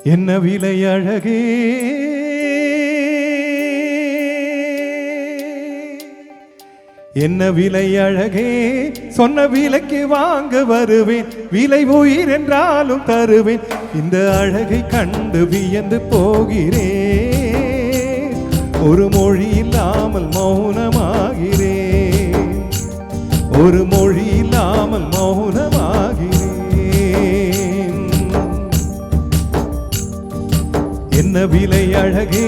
என்ன விலை அழகே என்ன விலை அழகே சொன்ன விலைக்கு வாங்க வருவேன் விலை உயிர் என்றாலும் தருவேன் இந்த அழகை கண்டு வியந்து போகிறேன் ஒரு மொழி இல்லாமல் மௌனமாகிறேன் ஒரு மொழி இல்லாமல் மௌனமாகிறேன் என்ன விலை அழகே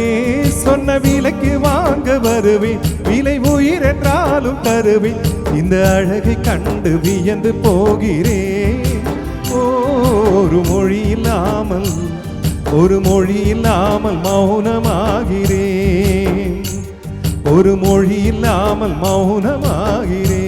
சொன்ன விலைக்கு வாங்க வருவேன் விலை உயிர் என்றாலும் தருவேன் இந்த அழகை கண்டு வியந்து போகிறேன் ஒரு மொழி இல்லாமல் மௌனமாகிறேன் ஒரு மொழி இல்லாமல் மௌனமாகிறேன்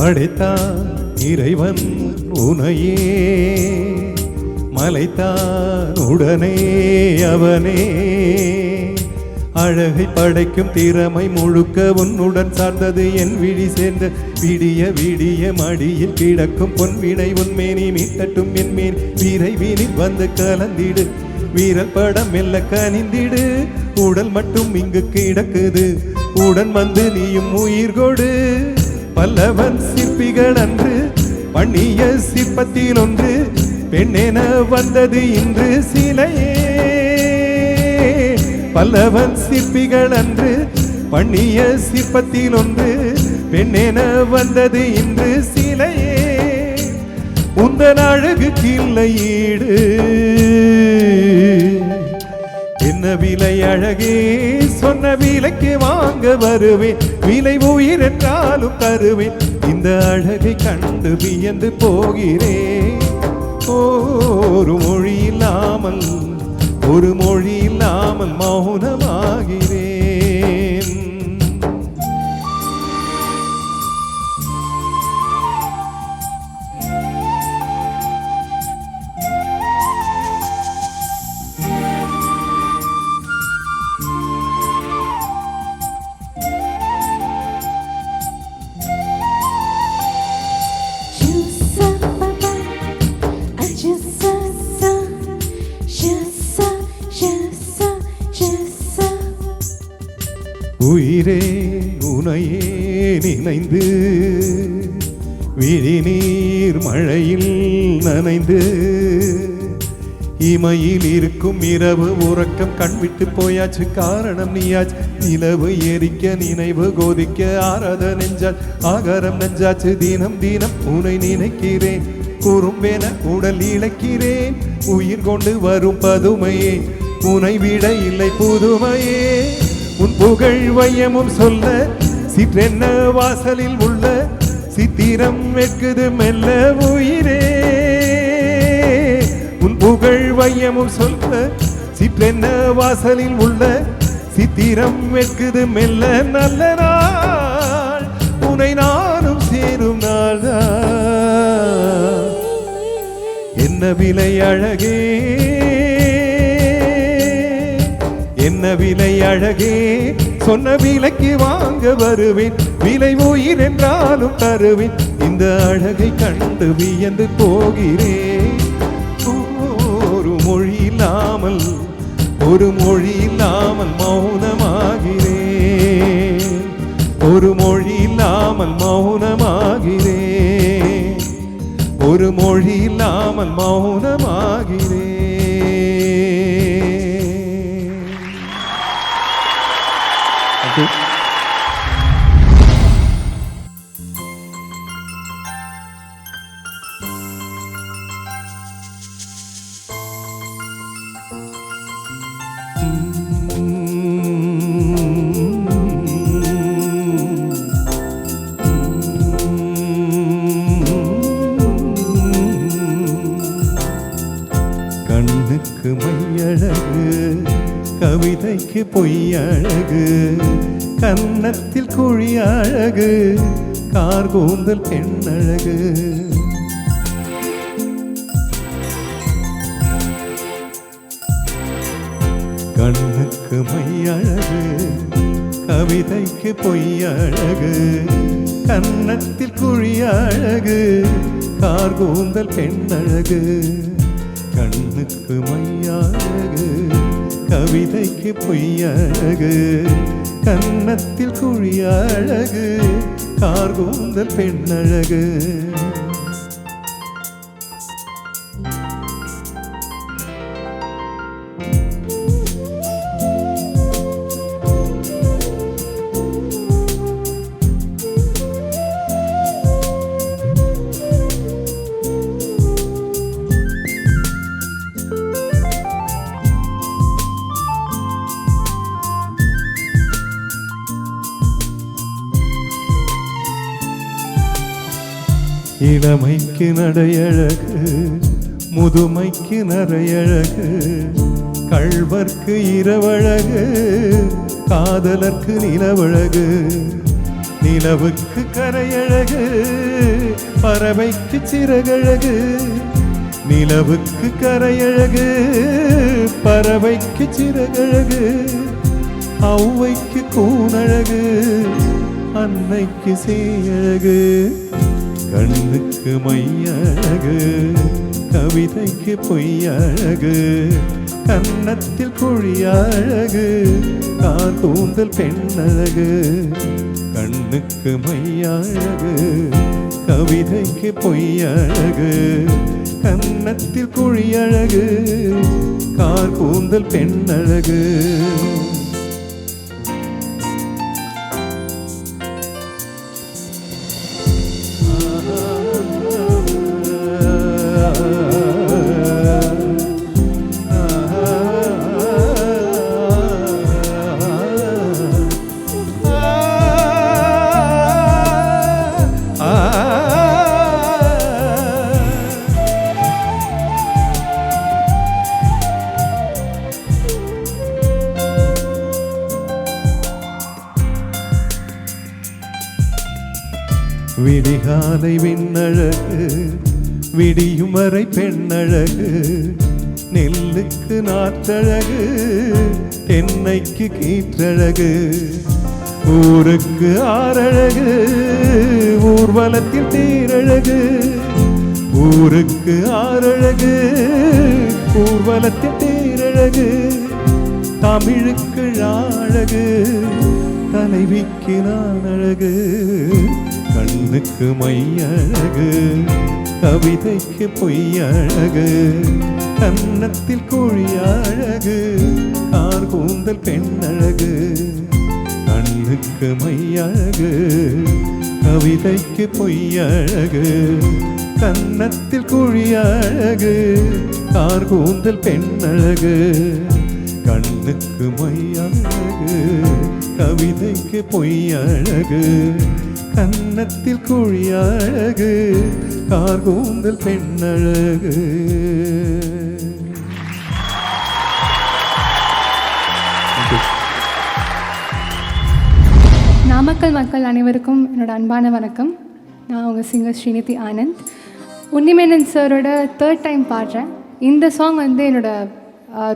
படைத்தான் இறைவன் உனையே மலைத்தான் உடனே அவனே அழகை படைக்கும் திறமை முழுக்க உன்னுடன் சார்ந்தது என் விழி சேர்ந்த விடிய விடிய மடியில் கிடக்கும் பொன்வினை உன்மேனி மீட்டட்டும் என் மேல் விரைவினில் வந்து கலந்திடு வீரல் படம் மெல்ல கனிந்திடு உடல் மட்டும் இங்கு கிடக்குது உடன் வந்து நீயும் உயிர் கொடு பல்லவன் சிற்பிகள் அன்று பண்ணிய சிற்பத்தில் ஒன்று பெண்ணென வந்தது இன்று சிலையே பல்லவன் சிற்பிகள் அன்று பண்ணிய சிற்பத்தில் ஒன்று பெண்ணென வந்தது இன்று சிலையே உந்தன் அழகு கிள்ளை ஈடு என்ன விலை அழகே சொன்ன விலைக்கு வாங்க வருவேன் விலை உயிர் என்றாலும் தருவேன் இந்த அழகை கண்டு வியந்து போகிறேன் ஒரு மொழி இல்லாமல் மௌனமாகிறேன் உயிரே உனையே நினைந்து விழிநீர் மழையில் நனைந்து இமையில் இருக்கும் இரவு உறக்கம் கண்விட்டு போயாச்சு காரணம் நீயாச்சு நிலவு எரிக்க நினைவு கோதிக்க ஆராத நெஞ்சாச்சு ஆகாரம் நெஞ்சாச்சு தினம் தினம் உனை நினைக்கிறேன் குறும்பென உடல் இழைக்கிறேன் உயிர் கொண்டு வரும் பதுமையே உனை விட இல்லை புதுமையே உன் புகழ் வையமும் சொல்ல சிற்றென்ன வாசலில் உள்ள சித்திரம் வெக்குது மெல்ல உயிரே உன் புகழ் வையமும் சொல்ல சிற்றென்ன வாசலில் உள்ள சித்திரம் வெக்குது மெல்ல நல்ல நாள் உனை நானும் சேரும் நாள் என்ன விலை அழகே என்ன விலை அழகே சொன்ன விலைக்கு வாங்க வருவேன் விலை உயிர் என்றாலும் தருவேன் இந்த அழகை கண்டு வியந்து போகிறேன் ஒரு மொழி இல்லாமல் மௌனமாகிறேன் ஒரு மொழி இல்லாமல் மௌனமாகிறேன் ஒரு மொழி இல்லாமல் மௌனமாகிறேன் Thank you. கவிதைக்கு பொய் அழகு, கன்னத்தில் குழி அழகு, கார்கூந்தல் பெண்ணழகு. கண்ணுக்கு மை அழகு, கவிதைக்கு பொய் அழகு, கன்னத்தில் குழி அழகு, கார்கூந்தல் பெண்ணழகு. கண்ணுக்கு மை அழகு, கவிதைக்கு பொய் அழகு, கன்னத்தில் குழி அழகு, கார்கூந்தல் பெண்ணழகு. இளமைக்கு நடையழகு, முதுமைக்கு நரையழகு, கள்வர்க்கு இரவழகு, காதலர்க்கு நிலவழகு. நிலவுக்கு கரையழகு, பறவைக்கு சிறகழகு. நிலவுக்கு கரையழகு, பறவைக்கு சிறகழகு. ஔவைக்கு கூனழகு, அன்னைக்கு சேயழகு. கண்ணுக்கு மை அழகு, கவிதைக்கு பொய் அழகு, கன்னத்தில் குழி அழகு, கார்கூந்தல் பெண்ணழகு. கண்ணுக்கு மை அழகு, கவிதைக்கு பொய் அழகு, கன்னத்தில் குழி அழகு, கார்கூந்தல் பெண்ணழகு. விடிகாலை விண்ணழகு, விடியும் வரை பெண்ணழகு. நெல்லுக்கு நாற்றழகு, தென்னைக்கு கீற்றழகு. ஊருக்கு ஆறழகு, ஊர்வலத்தில் தேரழகு. ஊருக்கு ஆறழகு, ஊர்வலத்தில் தேரழகு. தமிழுக்கு அழகு, தலைவிக்கு நான் அழகு. கண்ணுக்கு மை அழகு, கவிதைக்கு பொய் அழகு, கன்னத்தில் குழி அழகு, கார்கூந்தல் பெண்ணழகு. கண்ணுக்கு மை அழகு, கவிதைக்கு பொய் அழகு, கன்னத்தில் குழி அழகு, கார்கூந்தல் பெண்ணழகு. கண்ணுக்கு மை அழகு, கவிதைக்கு பொய் அழகு, கன்னத்தில் குழி அழகு, கார்கூந்தல் பெண்ணழகு. நாமக்கல் மக்கள் அனைவருக்கும் என்னோட அன்பான வணக்கம். நான் உங்கள் சிங்கர் ஸ்ரீநிதி ஆனந்த். உன்னிமேனன் சாரோட 3rd டைம் பாடுறேன். இந்த சாங் வந்து என்னோட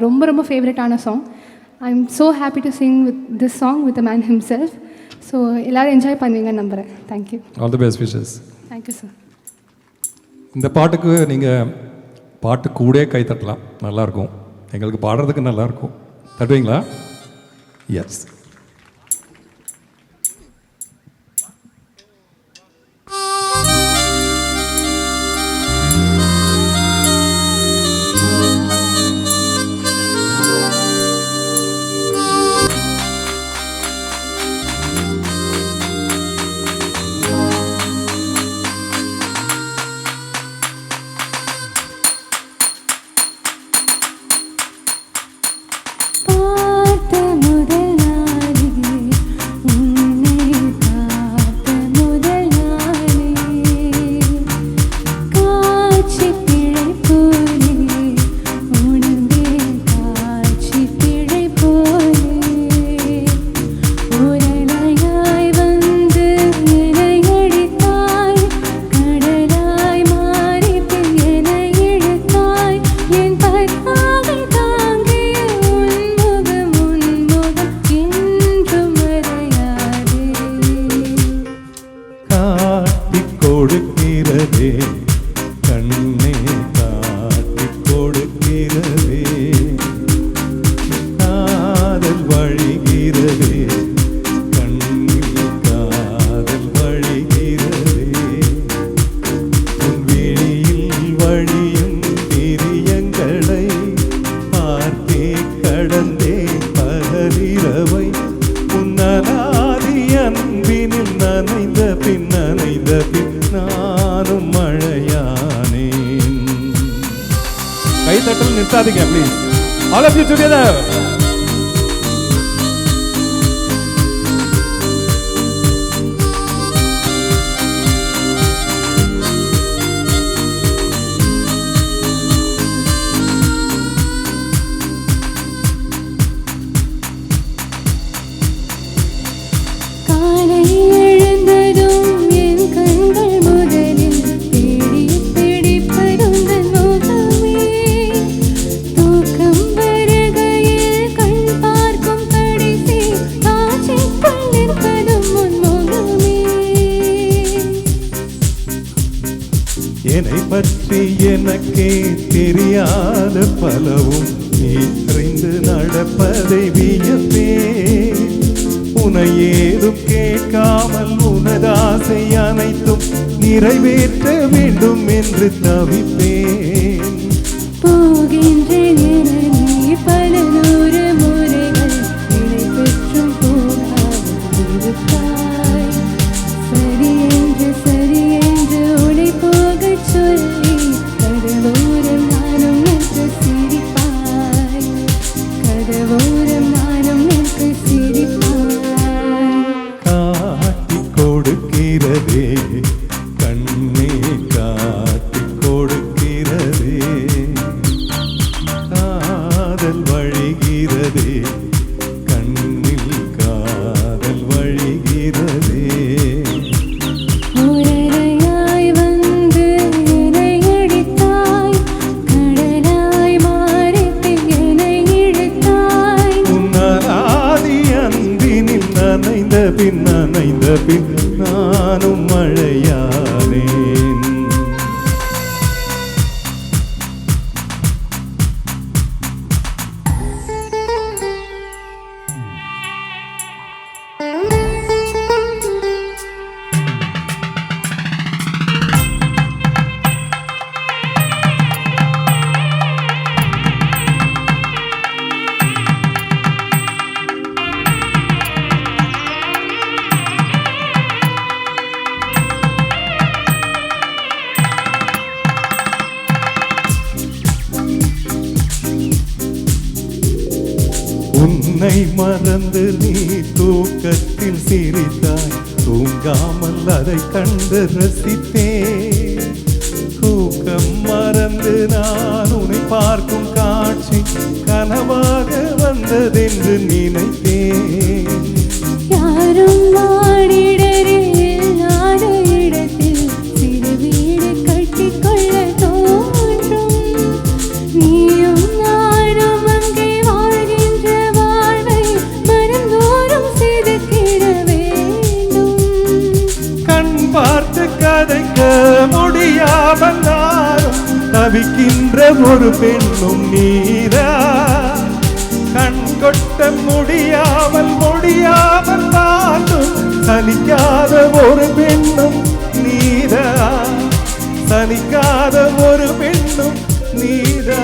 ரொம்ப ரொம்ப ஃபேவரட்டான song. I am so happy to Singh with this song with the man himself. So எல்லோரும் என்ஜாய் பண்ணுவீங்கன்னு நம்புகிறேன். Thank you. All the best wishes. Thank you sir. இந்த பாட்டுக்கு நீங்கள் பாட்டு கூட கை தட்டலாம், நல்லாயிருக்கும். எங்களுக்கு பாடுறதுக்கு நல்லாயிருக்கும். தட்டுவீங்களா? எஸ். பார்த்த முதல் நாள் காட்டிக் கொடுக்கிறதே கண்ணே காட்டிக் கொடுக்கிறதே காதல் வழிகிறதே கண்ணில் காதல் வழிகிறதே உன் விழியில் வழியும் பிரியங்களை பார்த்தே கடந்தே பகலிரவை உன்னலாதி அன்பினில் நனைந்த பின் நானும் மழையானேன். கைத்தட்டல் நிறுத்தாதீங்க please. All of you together. என்னை பற்றி எனக்கே தெரியாத பலவும் நீ அறிந்து நடப்பதை வியப்பே. உனை ஏதும் கேட்காமல் உனதாசை அனைத்தும் நிறைவேற்ற வேண்டும் என்று தவிப்பேன். போகின்றேன் பல நூறு முறைகள் இணை பெற்றும் போகாதிருப்பாய். சரி என்று உனை போகச் சொல்லி கடலோரம் நானும் நின்று சிரிப்பாய். கடலோரம் நானும் நின்று சிரிப்பாய். காட்டிக் கொடுக்கிறதே கண்ணே காட்டிக் கொடுக்கிறதே காதல் வழிகிறதே கண்ணில் காதல் வழிகிறதே. உரையாய் வந்து என்னை அடித்தாய். கடலாய் மாறிட்டு என்னை இழுத்தாய். உன்னலாதி அன்பினில் நனைந்த பின் நானும் மழையானேன். உன்னை மறந்து நீ தூக்கத்தில் சிரித்தாய். தூங்காமல் அதை கண்டு ரசித்தேன். தூக்கம் மறந்து நான் உன்னை பார்க்கும் காட்சி கனவாக வந்ததென்று நினைத்தேன். யாரும் மாடிடரில் நாட இடத்தில் சிறு வீடு கட்டிக்கொள்ள தோன்றும். நீயும் நானும் அங்கே வாழ்கின்ற வாழ்வை மனந்தோறும் செதுக்கிட வேண்டும். கண் பார்த்து கதைக்க முடியாமல் நானும் தவிக்கின்ற ஒரு பெண்ணும் நீரா. கண் கொட்ட முடியாமல் நானும் சலிக்காத ஒரு பெண்ணும் நீரா. சலிக்காத ஒரு பெண்ணும் நீரா.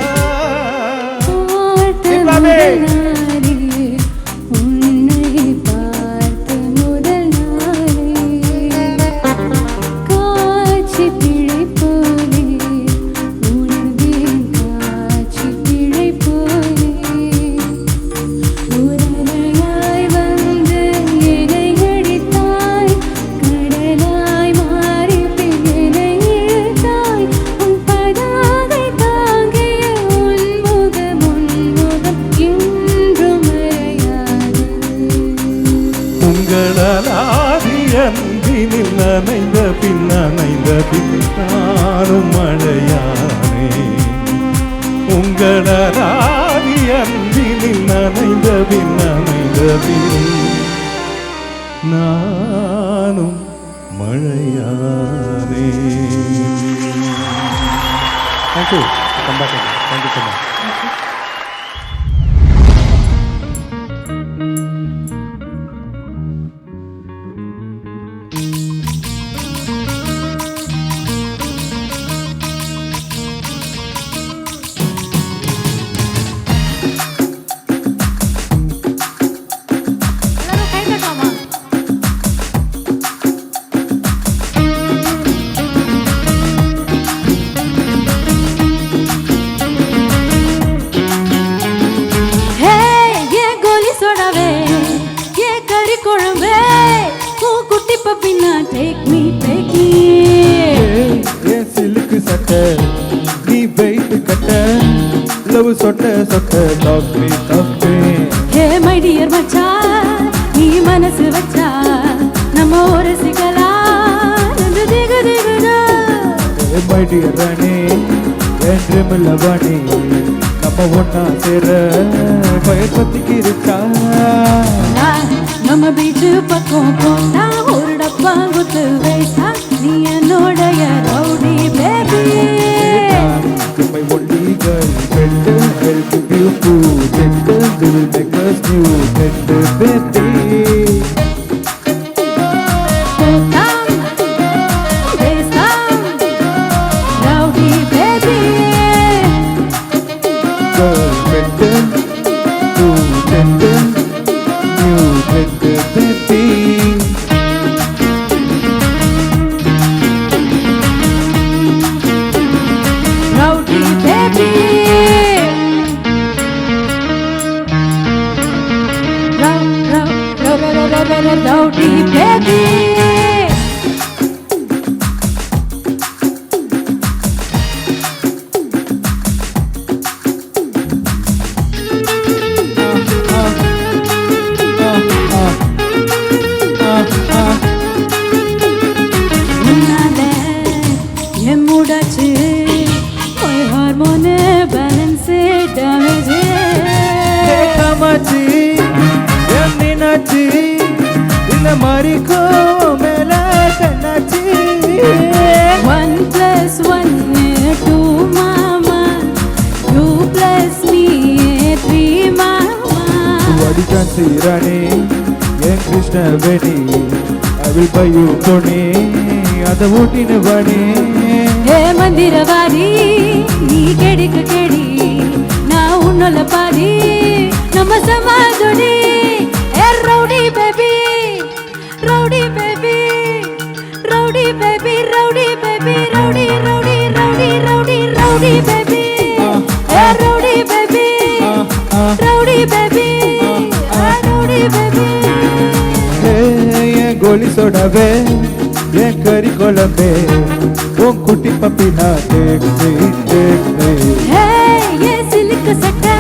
உன்னை பார்த்த முதல் நாளே காட்சி பிழை போலே உணர்ந்தேன். காட்சி பிழை போலே உரையாய் வந்து என்னை அடித்தாய். கடலாய் மாறி பின் என்னை இழுத்தாய். உன் பதாகை தாங்கிய உன்முகம் என்றும் மறையாது. உங்களாதி அன்பினில் நனைந்த பின் நானும் மழையானே. உங்களாதி அன்பினில் நனைந்த பின் நானும் மழையானே. Thank you. Come back. Thank you so much. எல்லாரும் கை தட்டலாமா? ஹே ஏ கோலி சோடாவே ஏ கறி குழம்பே ஓ குட்டி பப்பினா டேக் மீ ஏன் சிலுக்கு சட்டை நீ வெயிட் கட்ட லவ் சொட்ட சொட்ட டாக்டே டாக்டே. ஹே மை டியர் மச்சான் நீ மனசு வச்சா நம்ம ஒரு சிக்கலாம் திகு திகுதா மை டியர் ராணி என் ட்ரீம் லவானி நம்ம ஒன்னா சேர பயர் பத்திக்கு இருக்கா. நம்ம பீச்சு பக்கம் போனா ஒரு டப்பா குத்து வைத்தா நீ என்னோடைய rowdy baby. My only girlfriend, I'll give you food, gentle, we will make us new, tender baby. போத்தாம் பேசாம் rowdy baby. Girlfriend, too tender, new tender baby. Rowdy baby, rowdy baby. உன்னால என் மூடாச்சு ஒரு ஹார்மோனு பேலன்ஸு டேமேஜு. காமாச்சி என் மீனாச்சி இந்த மாதிரிக்கோ மேல கண்ணாச்சி. 1 + 1 2 மாமா 2 + me 3 மாமா. அடிக்கான் செய்றானே என் Krishnaveni I will buy you பொண்ணே அத ஊட்டின வாணி. ஹே மந்திரவாதி நீ கெடிக்க கெடி நான் உன்னோல பாதி நம்ம சமாதொடி. ஏ rowdy baby rowdy baby rowdy baby rowdy baby rowdy rowdy rowdy rowdy rowdy baby. ஏ rowdy baby rowdy baby rowdy baby. என் கோலி சோடாவே என் கறி குழம்பே உன் குட்டி பப்பி நான் தேக்கு. ஹே ஏ சிலுக்கு சட்டை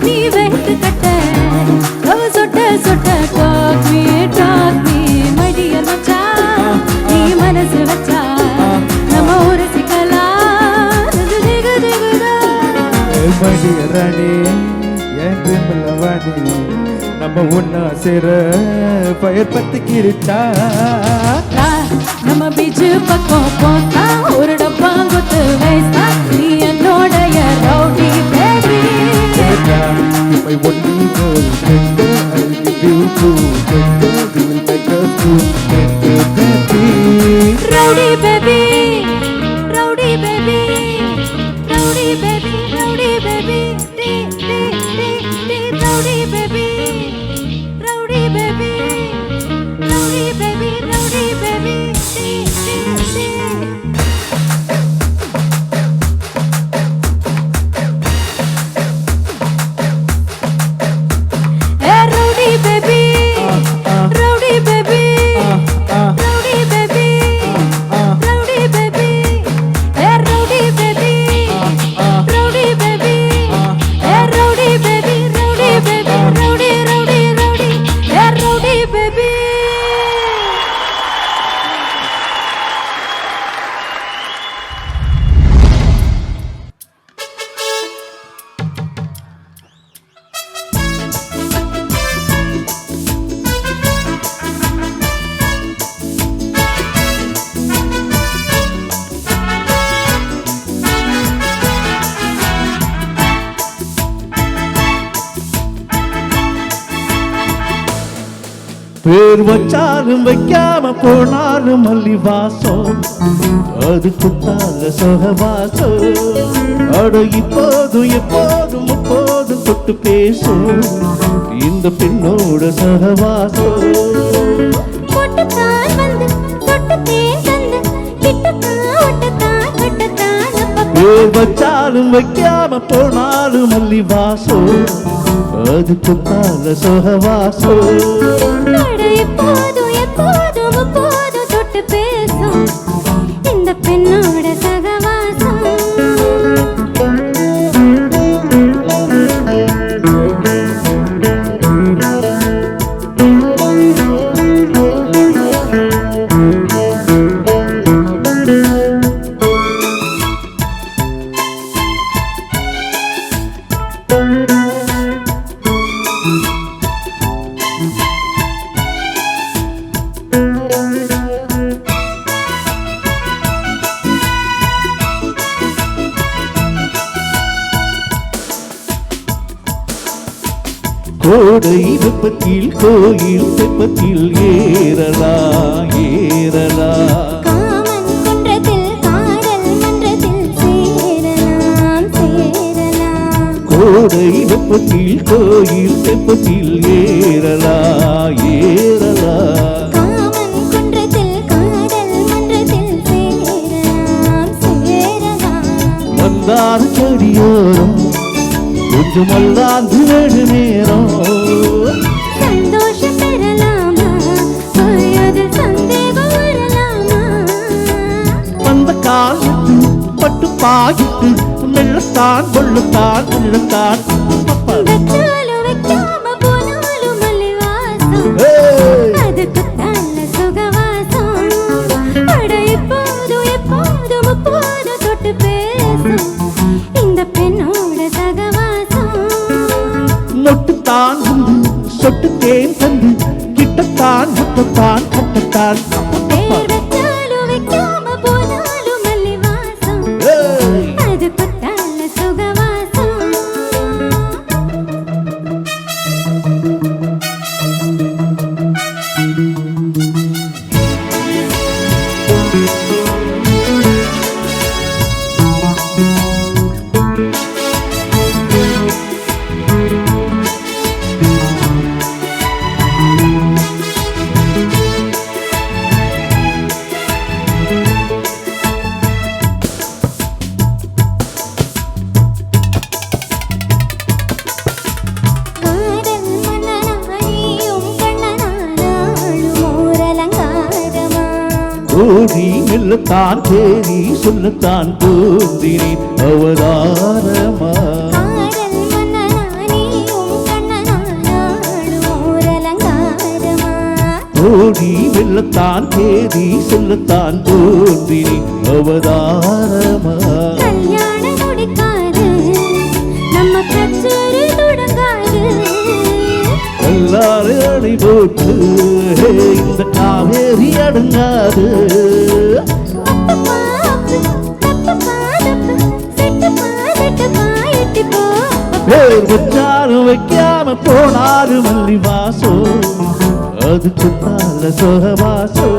நீ வெட்டு கட்ட அவ சொட்ட சொட்ட டாக் மீ மை டியர் மச்சான் நீ மனசு வச்சா நம்ம ஒரு சிக்கலாம் திகு திகுதா. மடி ராணி என் ட்ரீம் லவானி நம்ம ஒன்னா சேர பயர் பத்திக்கு இருக்கா. நம்ம பீச்சு பக்கம் போனா ஒரு டப்பா குத்து வைத்தா நீ என்னோடைய rowdy baby. My only girlfriend, I'll give you food, tender, we will make us two, tender baby. Rowdy baby, rowdy baby, rowdy baby, rowdy baby, rowdy baby, rowdy baby, rowdy baby, rowdy baby. Hey, rowdy baby, rowdy baby, rowdy baby. பேர் வச்சாலும் வைக்காம போனாலும் மல்லி வாசம் அது குத்தால சகவாசம் அட இப்போதும் எப்போதும் முப்போதும் தொட்டு பேசும் இந்த பெண்ணோட சகவாசம் பொட்டுத்தான் வந்து தொட்டுத்தேன் தந்து கிட்டத்தான் ஒட்டத்தான் கட்டத்தான் அப்பப்பா. பேர் வச்சாலும் வைக்காம போனாலும் மல்லி வாசம் அது குத்தால சகவாசம் அட எப்போதும் எப்போதும் முப்போதும் தொட்டு பேசும் இந்த பெண்ணோட சகவாசம். கோடை வெப்பத்தில் கோயில் தெப்பத்தில் ஏறலாம் ஏறலாம் காமன் குன்றத்தில் காதல் மன்றத்தில் சேரலாம் சேரலாம். கோடை வெப்பத்தில் கோயில் தெப்பத்தில் ஏறலாம் ஏறலாம் காமன் குன்றத்தில் காதல் மன்றத்தில் சேரலாம் சேரலாம். வந்தார் செடியோரம் கொஞ்சம் அல்லாந்து வேடு நேரம் சந்தோஷம் பெறலாமா அதில் சந்தேகம் வரலாமா. வந்த காலத்து பட்டு பாயிட்டு மெல்லத்தான் கொள்ளத்தான் மெல்லத்தான் வச்சாலும் வைக்காம போனாலும் மல்லி வாசம் அது குத்தால சுகவாசம். அட இப்போதும் எப்போதும் முப்போதும் தொட்டு பேசும் இந்த பெண்ணோட சகவாசம். மொட்டுத்தான் வந்து சொட்டு தேன் தந்து கிட்டத்தான் முட்டத்தான் கட்டத்தான் பேர் வச்சாலும் வைக்காம போனாலும் மல்லி வாசம் அது குத்தால சுகவாசம். காதல் மன்னனாயும் கண்ணனாலும் ஓரலங்காரமா. ஓடி மெல்லத்தான் தேடி சொல்லத்தான் தோன்றினேன் அவதாரமா காதல் மன்னனாயும் கண்ணனாலும் ஓரலங்காரமா. ஓடி மெல்லத்தான் தேடி சொல்லத்தான் தோன்றினேன் அவதாரமா கல்யாணம் முடிக்காது நம்ம கச்சேரி தொடங்காது. எல்லாரும் அணை போட்டு இந்த காவேரி அடங்காது அப்பப்பா அப்பு, தப்பப்பா தப்பு, செட்டுப்பா செட்டுப்பா எட்டிப்போ. பேர் வச்சாலும் வைக்காம போனாலும் மல்லி வாசம் அது குத்தால சோகவாசம்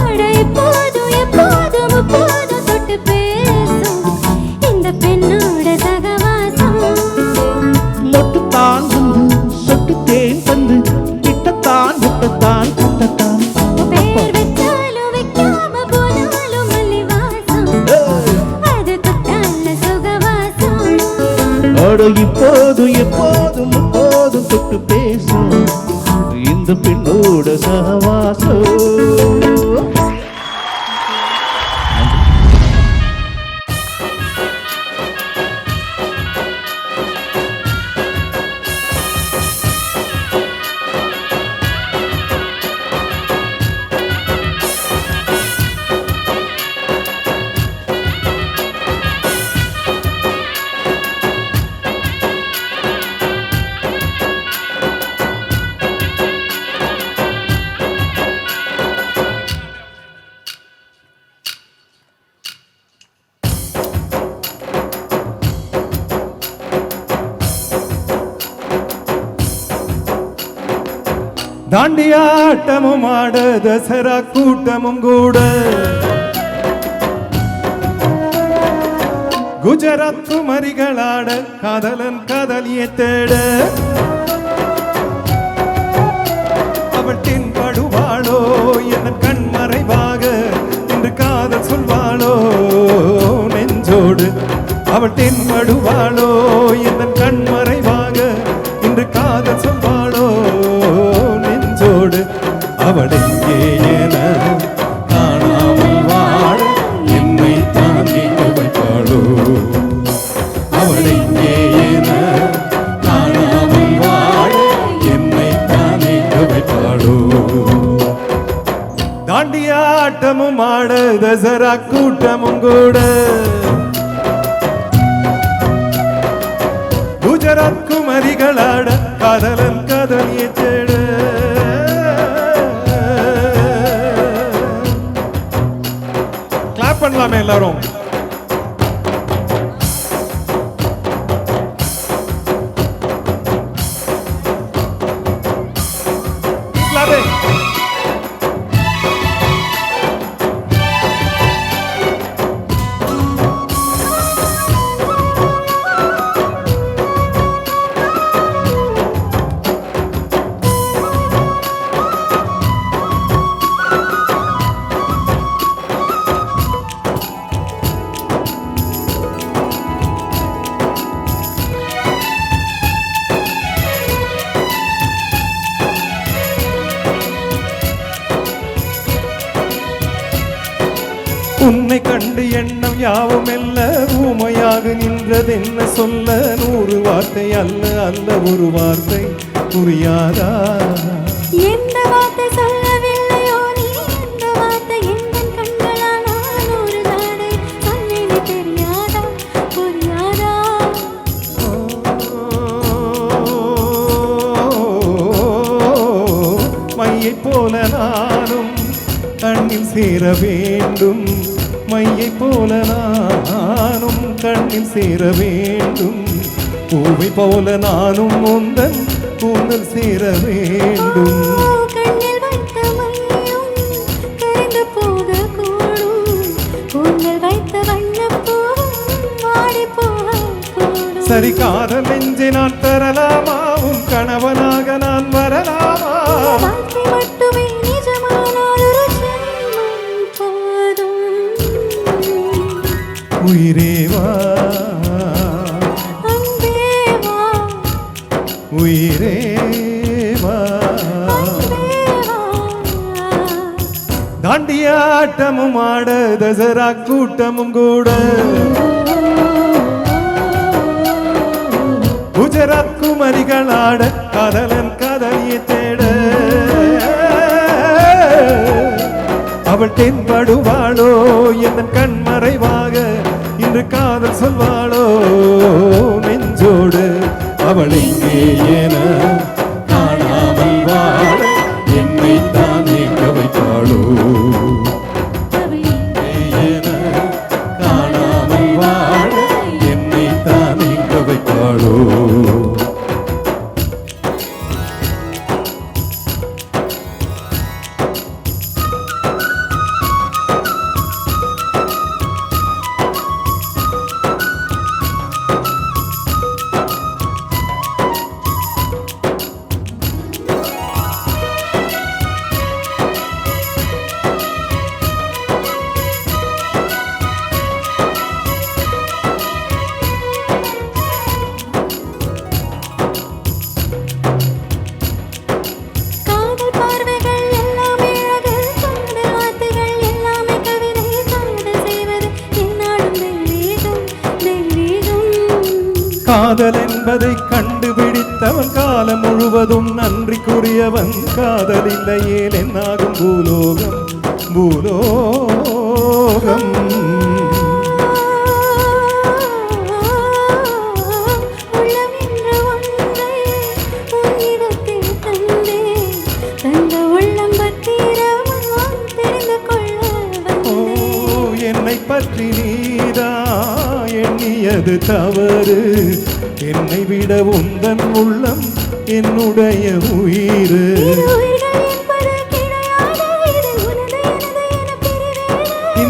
அட இப்போதும் எப்போதும் முப்போதும் தொட்டு பேசும் இந்த பெண்ணோட சகவாசம். மொட்டுத்தான் வந்து சொட்டு தேன் தந்து கிட்டத்தான் முட்டத்தான் கட்டத்தான் பேர் வச்சாலும் வைக்காம போனாலும் மல்லி வாசம் அது குத்தால சுகவாசம். அட இப்போதும் எப்போதும் முப்போதும் தொட்டு பேசும் இந்த பெண்ணோட சகவாசம் தாண்டியாட்டமும் ஆட தசரா கூட்டமும் கூட குஜராத் குமரிகளாட காதலன் காதலியை தேட அவள் தென்படுவாளோ என் கண்மறைவாக இன்று காதல் சொல்வாளோ நெஞ்சோடு அவள் தென்படுவாளோ என் கண்மறைவாக இன்று காதல் சொல்வாளோ நெஞ்சோடு அவள் எங்கே என காணாமல் வாழ என்னை தாண்டி வைப்பாளோ அவள் எங்கே என காணாமல் வாழ என்னை தாண்டி வைப்பாளோ தாண்டியாட்டமும் ஆட தசரா கூட்டமும் கூட குஜராத் குமரிகளாட காதலன் காதலியை தேட கிளாப் பண்ணலாமே எல்லாரும் Clapping. உன்னை கண்டு எண்ணம் யாவும் எல்ல ஊமையாக நின்றதென்ன சொல்ல 100 வார்த்தை அல்ல அல்ல ஒரு வார்த்தை புரியாதா எந்த வார்த்தை சொல்லவில்லையோ நீ அந்த வார்த்தை என் கண்களால் ஒரு தடை சொன்னேனே தெரியாதா புரியாதா மையை போல நானும் கண்ணில் சேர வேண்டும் மையை போல நானும் கண்ணில் சேர வேண்டும் பூவை போல நானும் உந்தன் கூந்தல் சேர வேண்டும் கண்ணில் வைத்த மையும் கரைந்து போகக்கூடும் கூந்தல் வைத்த வண்ணப்பூவும் வாடி போகக்கூடும் சரி காதல் நெஞ்சை நான் தரலாமா உன் கணவனாக நான் வரலாமா வாழ்க்கை மட்டுமே நிஜமானால் ஒரு ஜென்மம் போதும் உயிரேவா அன்பேவா உயிரேவா அன்பேவா தாண்டியாட்டமும் ஆட தசரா கூட்டமும் கூட குஜராத் குமரிகளாட காதலன் காதலியை தேட அவள் தென்படுவாளோ என் கண்மறைவாக இன்று காதல் சொல்வாளோ நெஞ்சோடு அவள் எங்கே என காணாமல் வாழ என்னை தானே கவைப்பாளோ என காணாமல் வாழ என்னை தானே கவைப்பாளோ காதல் பார்வைகள் எல்லாமே அழகு காதல் வார்த்தைகள் எல்லாமே கவிதை காதல் செய்வது என்னாலும் தெய்வீகம் தெய்வீகம் காதல் என்பதை கண்டுபிடித்தவன் காலம் முழுவதும் நன்றிக்குரியவன் காதல் இல்லையே என்னாகும் பூலோகம் பூலோகம் உள்ளம் என்ற ஒன்றை உன்னிடத்தில் தந்தே தந்த உள்ளம் பத்திரமாம் தெரிந்து கொள்ள வந்தேன் என்னை பற்றி நீதா எண்ணியது தவறு என்னை விட உந்தன் உள்ளம் என்னுடைய உயிர் உயிர்கள்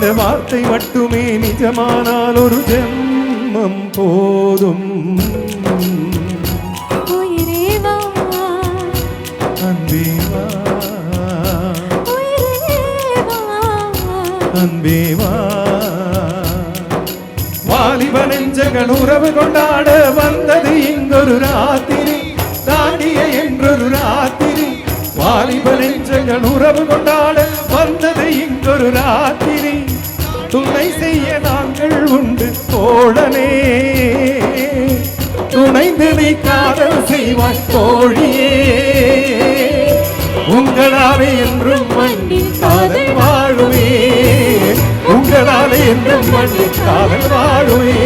இந்த வார்த்தை மட்டுமே நிஜமானால் ஒரு ஜென்மம் போதும். உயிரே வா, அன்பே வா, உயிரே வா, அன்பே வா. வாலிப நெஞ்சங்கள் உறவு கொண்டாட வந்தது இங்கொரு ராத்திரி, தாண்டிய என்றொரு ராத்திரி. வாலிப நெஞ்சங்கள் உறவு கொண்டாட வந்தது இங்கொரு ராத்திரி. துணை செய்ய நாங்கள் உண்டு தோழனே, துணைந்து நீ காதல் செய்வாய் தோழியே. உங்களாலே என்றும் மண்ணில் காதல் வாழுவே, உங்களாலே என்றும் மண்ணில் காதல் வாழுவே.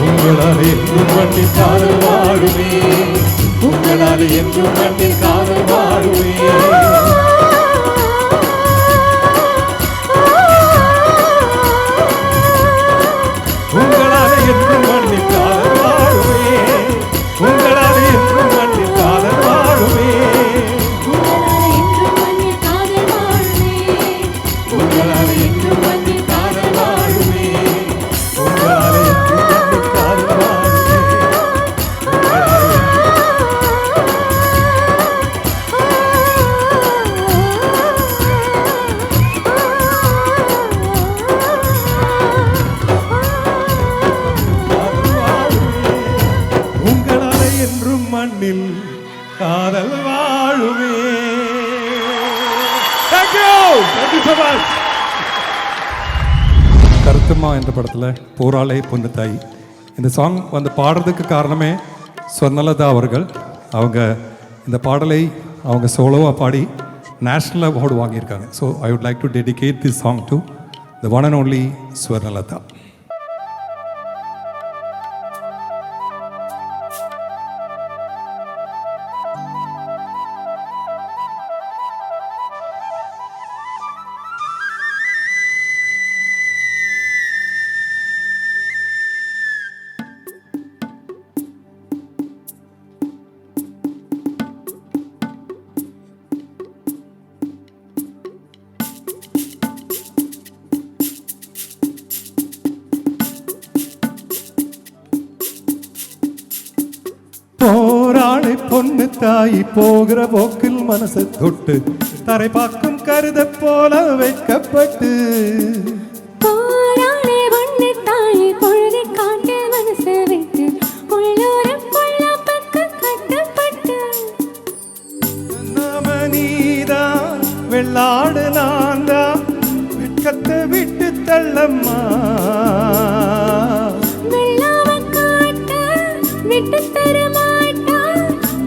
உங்களாலே என்றும் மண்ணில் காதல் வாழுவே, உங்களாலே என்றும் மண்ணில் காதல் வாழுவே. உங்களாலே என்றும் மண்ணில் காதல் வாழுவே, உங்களாலே என்றும் மண்ணில் காதல் வாழுவே. உங்களாலே என்றும் மண்ணில் காதல் வாழுமே, உங்களாலே என்றும் மண்ணில் காதல் வாழுவே, உங்களாலே உங்களாலே என்றும் மண்ணில் காதல் வாழுமே. Thank you. Thank you so much. கருத்துமா என்ற படத்தில் போராளே பொண்ணுத்தாய் இந்த சாங் வந்து பாடுறதுக்கு காரணமே ஸ்வர்ணலதா அவர்கள். அவங்க இந்த பாடலை அவங்க சோலோவாக பாடி நேஷ்னல் அவார்டு வாங்கியிருக்காங்க. So I would like to dedicate this song to the one and only Swarnalatha. போராளை பொண்ணு தாய் போகிற போக்கில் மனசை தொட்டு தரை பார்க்கும் கருத போல வைக்கப்பட்டு. போராளே பொண்ணு தாய் பொழுது காட்டு மனசை வைத்து உள்ளூரம் பொல்லாப்புக்கு கட்டப்பட்டு. நாம நீதான் வெள்ளாடு நான்தான் வெட்கத்தை விட்டு தள்ளம்மா. வெள்ளாவ காட்ட விட்டு தர மாட்டா,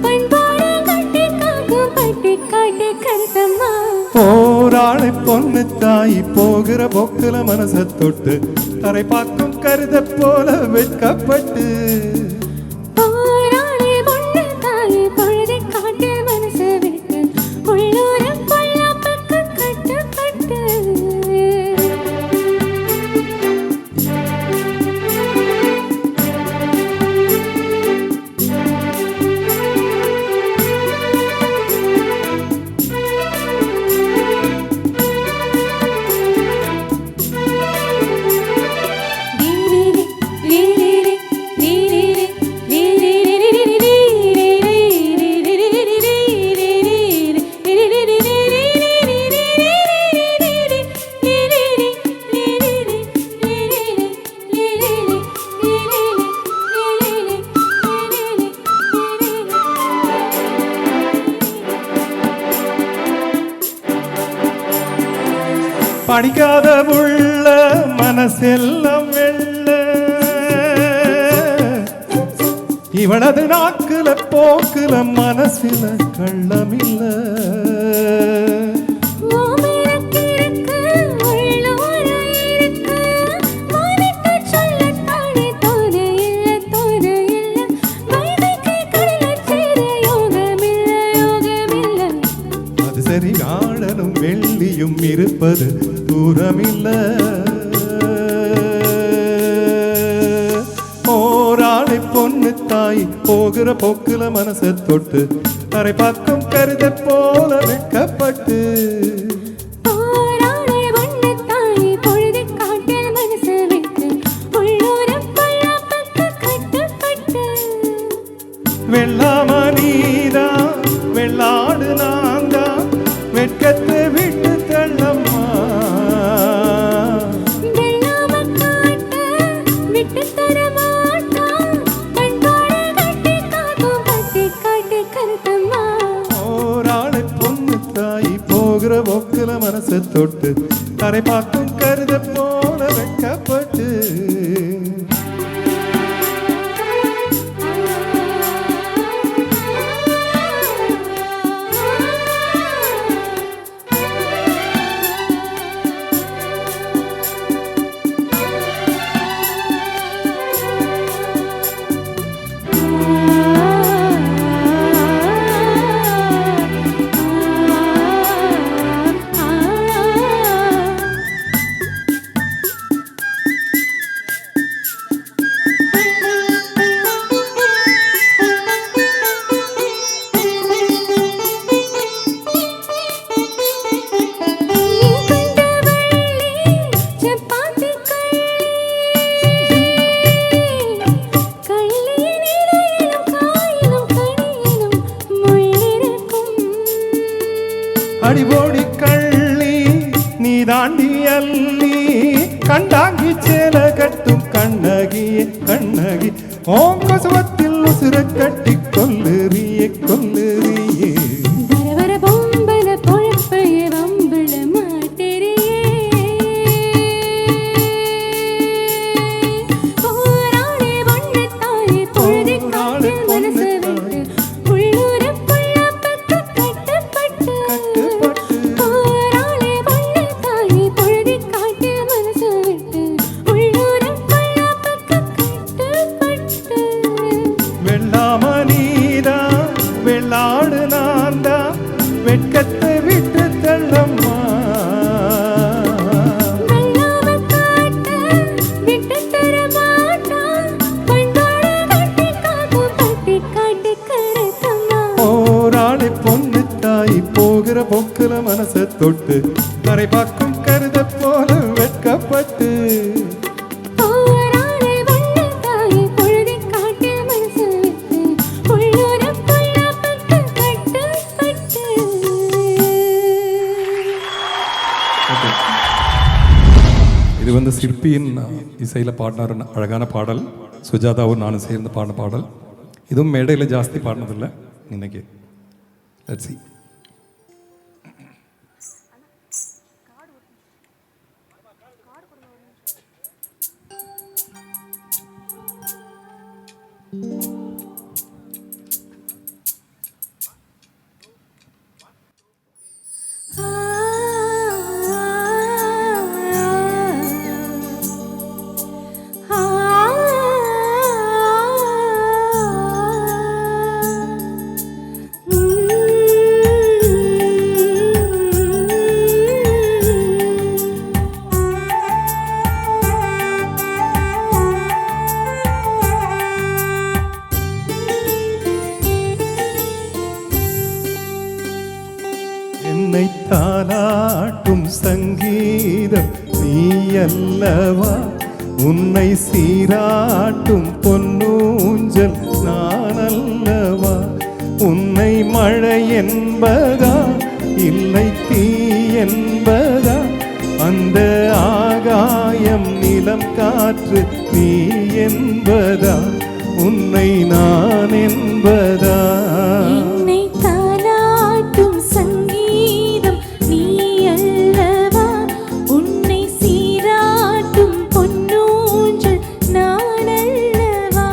பண்பாடு கட்டி காக்கும் பட்டி காட்டி கருத்தம்மா. போராளை பொண்ணு தாய் போகிற போக்கில மனசை தொட்டு தரை பார்க்கும் கருத போல வைக்கப்பட்டு. போராளே பொண்ணு தாய் பொழுது காட்டு மனசை வைத்து உள்ளூரம் பொல்லாப்புக்கு கட்டப்பட்டு. படிக்காத உள்ள மனசெல்லாம் வெள்ள, இவனது நாக்குல போக்குல மனசில கள்ளமில்ல. ஓமனக்கு இருக்கு உள்ளூர இருக்கு, மானிட்டு சொல்ல தானே தோது இல்ல. வைதைக்கு கடல சேர யோகமில்ல. அது சரி ஆடனும் வெள்ளியும் இருப்பது தூரமில்ல. போராளை பொண்ணு தாய் போகிற போக்குல மனசை தொட்டு தரை பக்கம் கருத போல வெட்கப்பட்டு போராளே வண்ணத்தாய் பொழுது காட்டில் மனசு விட்டு உள்ளூரம் பள்ளப்பட்டு கட்டுப்பட்டு வெள்ளாம நீதான் வெள்ளாடு நான்தான் வெட்கத்தை விட்டு தள்ளம்மா வெள்ளாம காட்ட விட்டு தர மாட்டான் கண்பாடு கட்டி காக்கும் கட்டி காட்டு கருத்தம்மா ஓராளை பொண்ணு தாய் போகிற போக்குல மனசை தொட்டு தரை பார்க்கும் கருத போல வெட்கப்பட்டு அடிபோடி கள்ளி நீ தாண்டி அள்ளி கண்டாங்கி சேல கட்டும் கண்ணகியே கண்ணகி ஓம் கசுவத்தில் உசுர கட்டி கொல்லுறியே கொல்லுறியே வர பொம்பல பொழப்பைய வம்பள மாட்டேரியே போராளே வண்ணத்தாய் பொழுது காட்டில் மனசு விட்டு உள்ளூரம் பள்ளப்பட்டு கட்டுப்பட்டு போராளே வண்ணத்தாய் பொழுது காட்டில் மனசு விட்டு உள்ளூரம் பள்ளப்பட்டு கட்டுப்பட்டு வெள்ளாம நீதா வெள்ளாடு நான்தா வெட்கத்தை விட்டு தள்ளம்மா வெள்ளாம காட்ட விட்டு தர மாட்டான் கண்பாடு கட்டி காக்கும் கட்டி காட்டு கருத்தம்மா ஓராளை பொண்ணு தாய் போகிற போக்குல மனசை தொட்டு தரை பார்க்கும் கருத போல வெட்கப்பட்டு போராளே வண்ணத்தாய் பொழுது காட்டில் மனசு விட்டு உள்ளூரம் பள்ளப்பட்டு கட்டுப்பட்டு இது வந்து சிற்பியின் இசையில் பாடின ஒரு அழகான பாடல். சுஜாதாவும் நானும் சேர்ந்து பாடின பாடல். இதுவும் மேடையில் ஜாஸ்தி பாடினதில்லை இன்னைக்கு. Let's see. என்னை தாலாட்டும் சங்கீதம் நீ அல்லவா, உன்னை சீராட்டும் பொன்னூஞ்சல் நான் அல்லவா. உன்னை மழை என்பதா இல்லை தீ என்பதா, அந்த ஆகாயம் நிலம் காற்று நீ என்பதா, உன்னை நான் என்பதா. என்னை தாலாட்டும் சங்கீதம் நீ அல்லவா, உன்னை சீராட்டும் பொன்னூஞ்சல் நான் அல்லவா.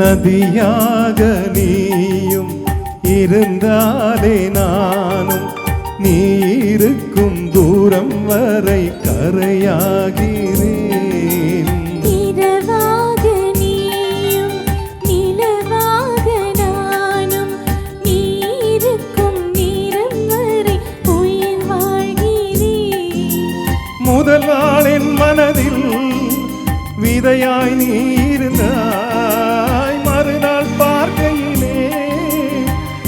நதியாக நீயும் இருந்தாலே நானும் நீ இருக்கும் தூரம் வரை கரையாகிறேன். இரவாக நீயும் நிலவாக நானும் நீ இருக்கும் நேரம் வரை உயிர் வாழ்கிறேன். முதல் நாள் என் மனதில் விதையாய் நீ இருந்தாய், மறுநாள் பார்க்கையிலே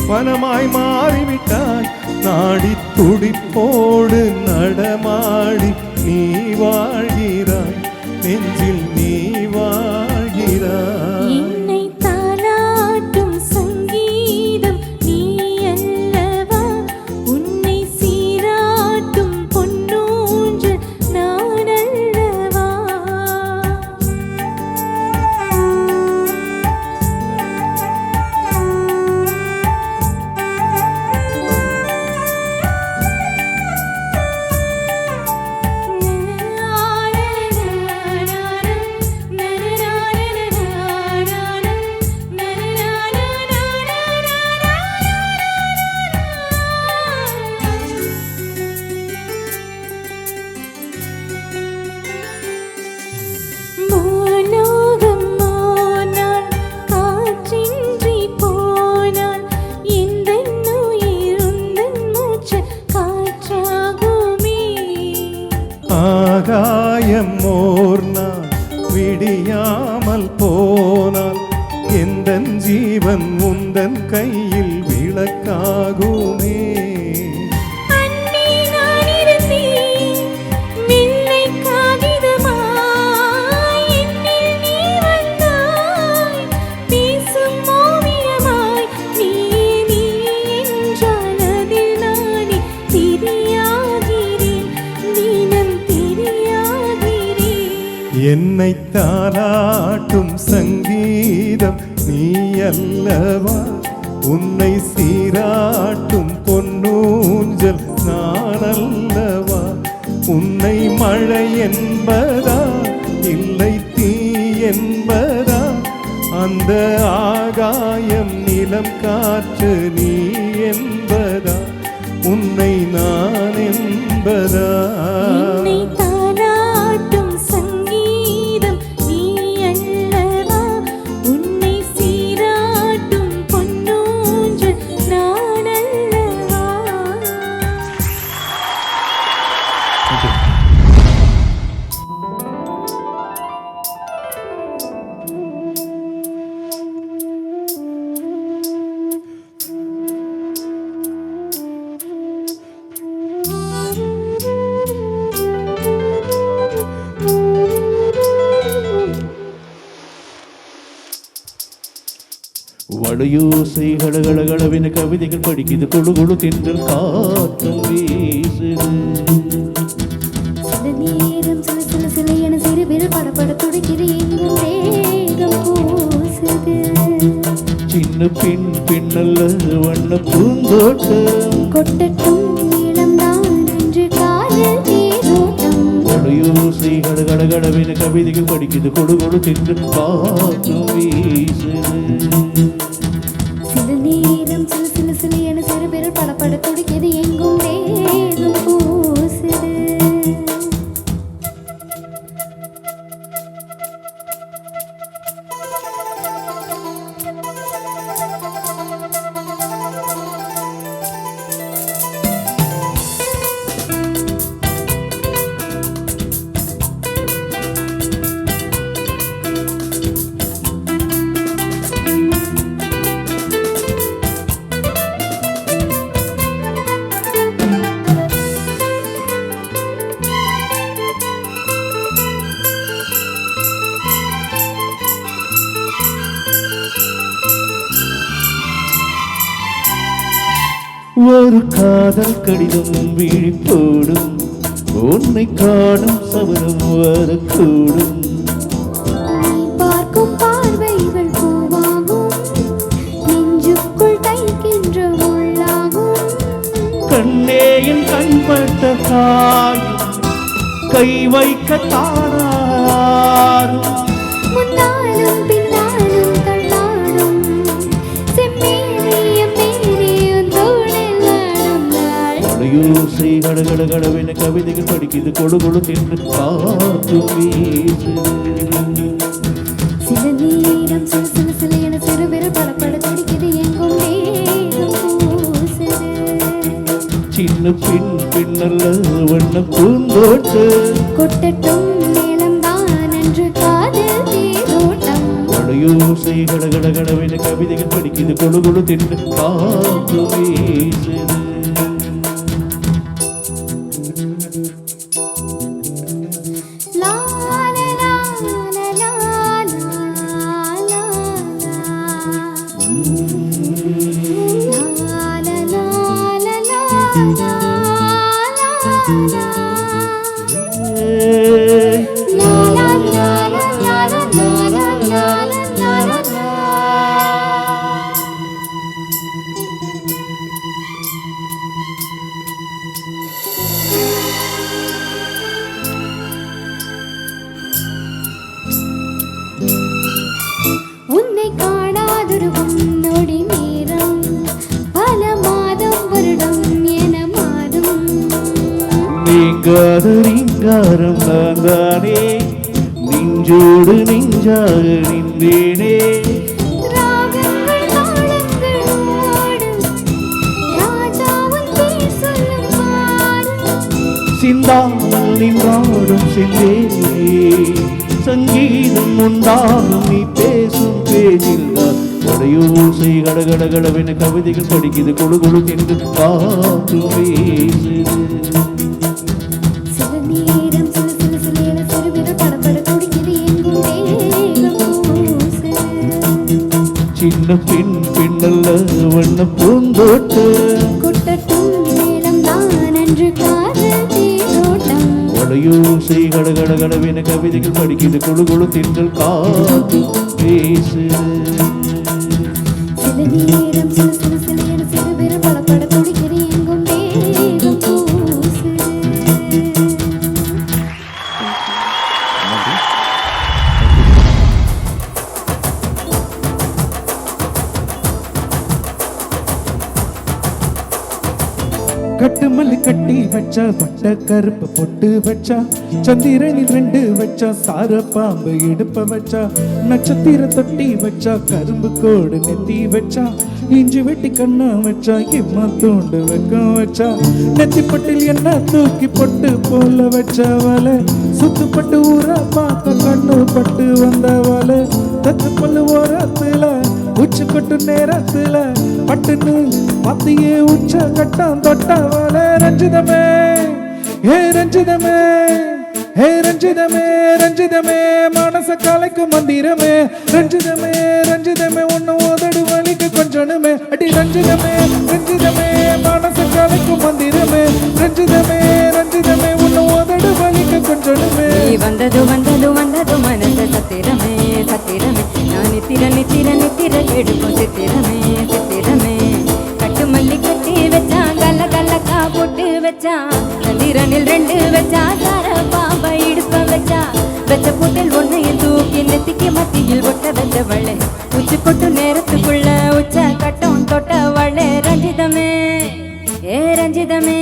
வனமாய் மாறிவிட்டாய். நாடி துடிப்போடு நடமாடி நீ வாழ்கிறாய், நெஞ்சில் நீ வாழ்கிறாய். என்னை தாலாட்டும் சங்கீதம் நீ அல்லவா, உன்னை சீராட்டும் பொன்னூஞ்சல் நான் அல்லவா. மோனோகம் மோனால் காற்றின்றி போனால் இந்த உயிர் உந்தன் மூச்சு காற்றாகுமே. ஆகாயம் ஓர் நாள் விடியாமல் போனால் எந்தன் ஜீவன் உந்தன் கையில் விளக்காகுமே. அன்னே நான் இருந்தேன் வெள்ளை காகிதமாய், என்னில் நீ வந்தாய் பேசும் ஓவியமாய். நீ என்றால் அதில் நானே திரியாகிறேன், தினம் திரியாகிறேன். என்னை தாலாட்டும் சங்கீதம் நீ அல்லவா, உன்னை சீராட்டும் பொன்னூஞ்சல் நான் அல்லவா. உன்னை மழை என்பதா இல்லை தீ என்பதா, அந்த ஆகாயம் நிலம் காற்று நீ என்பதா, உன்னை நான் என்பதா. என்னை தாலாட்டும் சங்கீதம் நீ அல்லவா, உன்னை சீராட்டும் பொன்னூஞ்சல் நான் அல்லவா. வளையோசை கடகடகடவென கவிதைகள் படிக்குது, கொழு கொழு தென்றல் காற்றும் வீசுது. சில நேரம் சில சில சில என சிறுவில் படப்பட துடிக்குது, எங்கும் வேகம் பூசுது. சின்ன பெண் பெண்ணல்ல வண்ண பூந்தோட்டம், கொட்டட்டும் இளம்தான் என்று காதல் தேரோட்டம். வளையோசை கடகடகடவென கவிதைகள் படிக்குது, கொழு கொழு தென்றல் காற்றும் வீசுது. சில நேரம் சில சில சில என சிறுவில் படப்பட துடிக்குது, எங்கும் வேகம் பூசுது. ஒரு காதல் கடிதம் விழிப்போடும், உன்னை காணும் சபலம் வரக்கூடும். நீ பார்க்கும் பார்வைகள் பூவாகும், நெஞ்சுக்குள் தைக்கின்ற முள்ளாகும். கண்ணேயின் கண்பட்ட காயம் கை வைக்க தாராரும், முன்னாலும் பின்னாலும் தள்ளாடும் கடகடகடவென கவிதைகள் படிக்குது கொடு கொடு தின்று காற்று வீசுது. சில நேரம் சில சில சில என சிறுவிரல் படப்பட துடிக்குது எங்கும் மேகம் பூசுது. சின்ன பெண் பெண்ணல்ல வண்ண பூந்தோட்டு கொட்டட்டும் மேளம்தான் அன்று காதல் தேரோட்டம். படையோசை கடகடகடவென கவிதைகள் படிக்குது கொடு கொடு தின்று காற்று வீசுது. லா லா லா லா லா லா லா. லா லா லா லா லா லா லா. லா லா லா லா லா லா லா லா லா. உன்னை காணாதொரு நொடி நேரம் பல மாதம் வருடம் என மாறும். நீங்காத ரீங்காரம் நான் தானே நெஞ்சோடு நெஞ்சாக நின்றேனே. ராகங்கள் தாளங்கள் ஓடும் ராஜாவும் பேர் சொல்லும் பாடும். சிந்தாமல் நின்றாடும் சென்றே சங்கீதம் உண்டாகும் நீ பேசும் பேச்சில்தான். படையோசை கடகடகடவென கவிதைகள் படிக்குது கொடு கொடு என்று காற்று வீசுது. சில நேரம் சில சில சில என சிறுவிரல் படப்பட துடிக்குது எங்கும் மேகம் பூசுது. சின்ன பெண் பெண்ணல்ல வண்ண பூந்தோட்டு கொட்டட்டும் மேளம்தான் அன்று காதல் தேரோட்டம். படையோசை கடகடகடவென கவிதைகள் படிக்குது கொடு கொடு திங்கள் காற்று பேசுது. சில நேரம் சில சில சில என சிறுவிரல் படப்பட துடிக்குது எங்கும் மேகம் பூசுது. கட்டுமல்லி கட்டி வச்சா பட்ட கருப்பு பொட்டு வச்சா சந்திரனில் 2 வச்சா சார பாம்பு இடுப்ப வச்சா நட்சத்திர தொட்டி வச்சா கரும்பு கோடு நெத்தி வச்சா இஞ்சி வெட்டி கண்ணா வச்சா இம்மா தூண்டு வெக்கம் வச்சா நெத்தி பட்டில் என்ன தூக்கி பொட்டு போல வச்சவள சுத்துப்பட்டு ஊற பார்த்த கண்ணு பட்டு வந்தவள தத்து பல்லு ஓரத்துல உச்சி கொட்டு நேரத்துல பட்டுன்னு பாத்தியே உச்ச கட்டம் தொட்டவள ரஞ்சிதமே ஹே ரஞ்சிதமே ஹே ரஞ்சிதமே ரஞ்சிதமே மனச கலைக்கு மந்திரமே ரஞ்சிதமே ரஞ்சிதமே ஒன்னு ஓதடு வலிக்கு கொஞ்சனுமே அடி ரஞ்சிதமே ரஞ்சிதமே மனச கலைக்கு மந்திரமே ரஞ்சிதமே ரஞ்சிதமே ஒன்னு ஓதடு வலிக்கு கொஞ்சனுமே. வந்தது வந்தது வந்தது மனச சத்திரமே சத்திரமே நான் நித்திர நித்திர நித்திர கெடுக்கும் சித்திரமே சித்திரமே. கட்டு மல்லி கட்டி வச்சா கல்ல கல்லக்கா போட்டு வச்சா சந்திரனில் 2 வச்சா சார பாம்பை இடுப்ப வச்சா வெச்ச போட்டில் ஒன்னையும் தூக்கி நெத்திக்கு மத்தியில் ஒட்ட வச்சவளே உச்சி கொட்டு நேரத்துக்குள்ள உச்ச கட்டம் தொட்டவளே ரஞ்சிதமே ஏ ரஞ்சிதமே.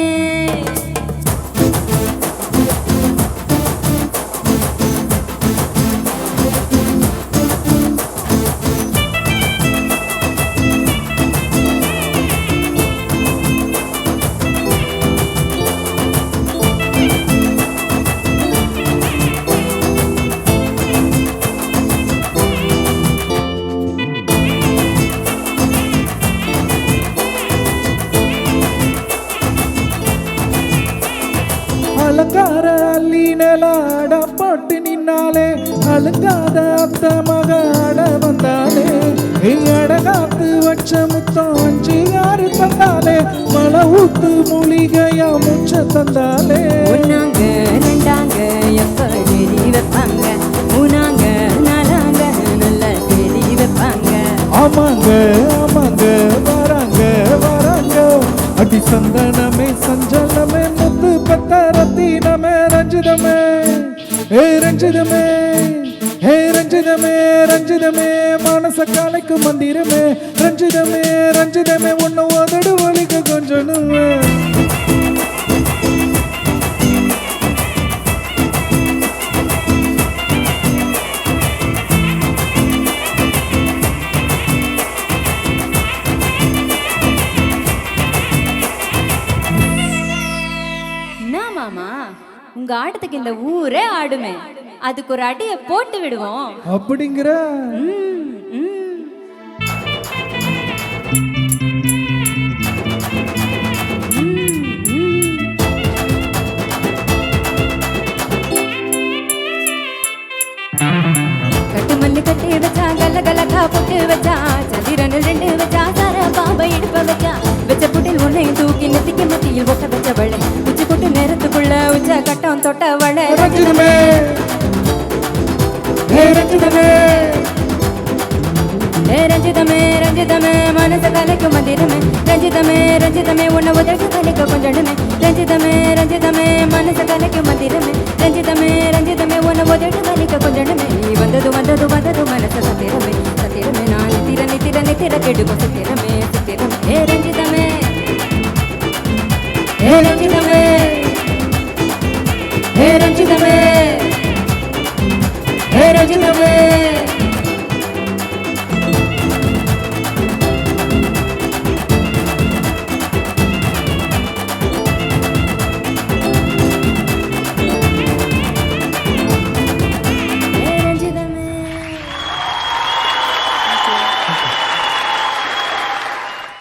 அலங்கார அள்ளி நிலாட போட்டு நின்னாலே அலங்காத அத்த மகாட வந்தாலே அடகாத்து வச்ச முத்தம் 5 6 தந்தாலே மழை ஊத்து மூலிகையா முச்ச தந்தாலே. ஒன்னாங்க ரெண்டாங்க எப்ப தேடி வைப்பாங்க மூணாங்க நாலாங்க நல்ல தேடி வைப்பாங்க. ஆமாங்க ஆமாங்க வராங்க வராங்க அடி சந்தனமே சஞ்சலமே முத்து பத்த ரத்தினமே ரஞ்சிதமே ஏ ரஞ்சிதமே ஹே ரஞ்சிதமே ரஞ்சிதமே மனச கலைக்கு மந்திரமே ரஞ்சிதமே ரஞ்சிதமே ஒன்னு உதடு வலிக்க கொஞ்சனுமே. ஆட்டத்துக்கு இந்த ஊரே ஆடுமே, அதுக்கு ஒரு அடியை போட்டு விடுவோம். அப்படிங்கிற ம், ம். கட்டு மல்லி கட்டி வச்சா, கல்ல கலக்கா போட்டு வச்சா, சந்திரனில் 2 வச்சா, சார பாம்பை இடுப்ப வச்சா, வச்ச புட்டில் ஒன்னை தூக்கி நெத்திக்கு மத்தியில் ஒட்ட வச்சவளே, உச்சி கொட்டு நேரத்துக்குள்ள உச்ச கட்டம் தொட்டவளே. ரஞ்சிதமே ஹே ரஞ்சிதமே ஏ ரஞ்சிதமே ரஞ்சிதமே மனச கலைக்கும் மந்திரமே, ரஞ்சிதமே ரஞ்சிதமே உன்னை உதட்டு கலைக்க கொஞ்சமே, ரஞ்சிதமே ரஞ்சிதமே மனச கலைக்கும் மந்திரமே, ரஞ்சிதமே ரஞ்சிதமே உன்னை உதட்டு கலைக்க கொஞ்சமே. நீ வந்தது வந்தது வந்தது மனச சத்திரமே சத்திரமே, நான் நித்திர நித்திர நித்திர கெடுக்கும் சத்திரமே சத்திரமே. ஏ ரஞ்சிதமே ஏ ரஞ்சிதமே ஏ ரஞ்சிதமே ஏ ரஞ்சிதமே